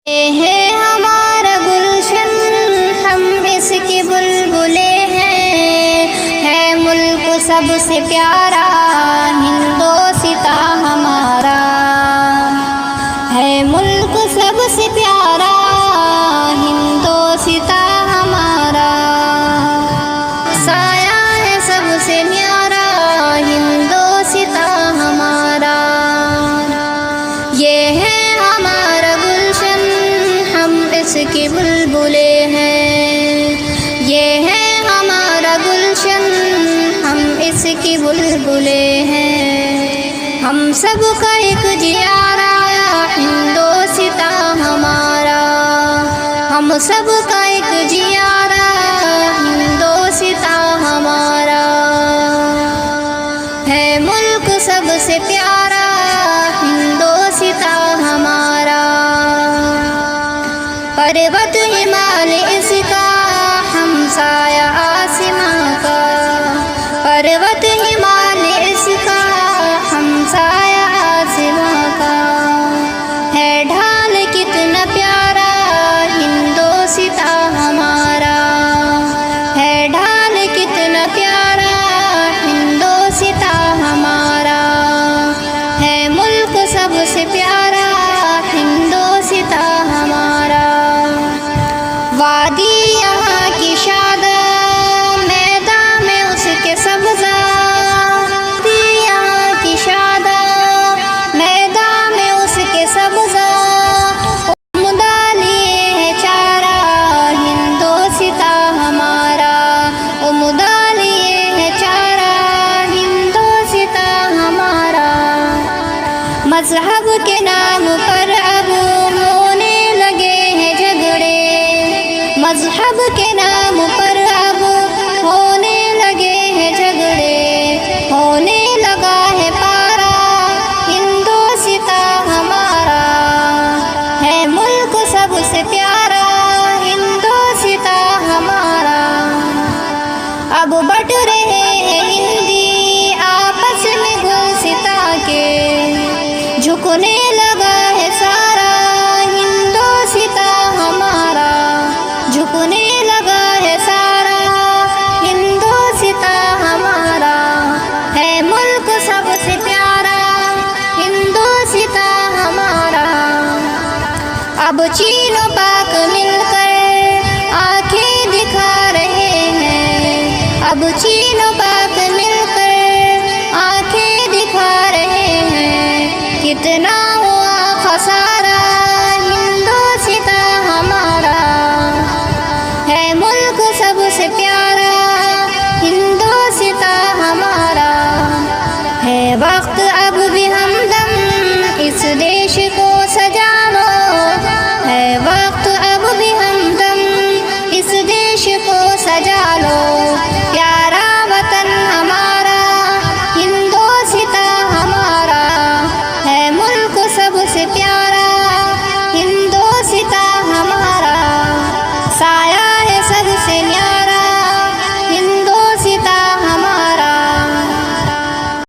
ये है हमारा गुलशन, हम इसके बुलबुले हैं। है मुल्क सबसे प्यारा, हिंदोस्तां हमारा। है मुल्क सबसे प्यारा, हिंदोस्तां हमारा। साया है सबसे न्यारा, हिंदोस्तां हमारा। ये है हमारा गुलशन, हम इसके बुलबुले हैं। ये है हमारा गुलशन, हम इसके बुलबुले हैं। हम सब का एक जियारा, हिंदोस्तां हमारा। हम सब का एक जियारा, हिंदोस्तां हमारा। है मुल्क सबसे प्यारा, हिंदोस्तां हमारा। पर्वत हिमालय इसका, हमसाया आसमां का। पर्वत हिमालय इसका, हमसाया आसमां का। है ढाल कितना प्यारा, हिंदोस्तां हमारा। है ढाल कितना प्यारा, हिंदोस्तां हमारा। है मुल्क सबसे प्यारा, हिंदोस्तां हमारा। वादी यहाँ की शादा, मैदान में उसके सब्ज़ा। वादी यहाँ की शादा, मैदान में उसके सब्ज़ा। उम्दा लिए है चारा, हिंदोस्तां हमारा। उम्दा लिए है चारा, हिंदोस्तां हमारा। मज़हब के नाम पर अब होने लगे हैं झगड़े। मज़हब के नाम पर अब होने लगे हैं झगड़े। होने लगा है पारा, हिंदोस्तां हमारा। है मुल्क सबसे प्यारा, हिंदोस्तां हमारा। अब बट रहे हैं हिंदी आपस में गुलसितां के। झुकने लगा है सारा, हिंदोस्तां हमारा। झुकने लगा है सारा, हिंदोस्तां हमारा। है मुल्क सबसे प्यारा, हिंदोस्तां हमारा। अब चीन और पाक मिलकर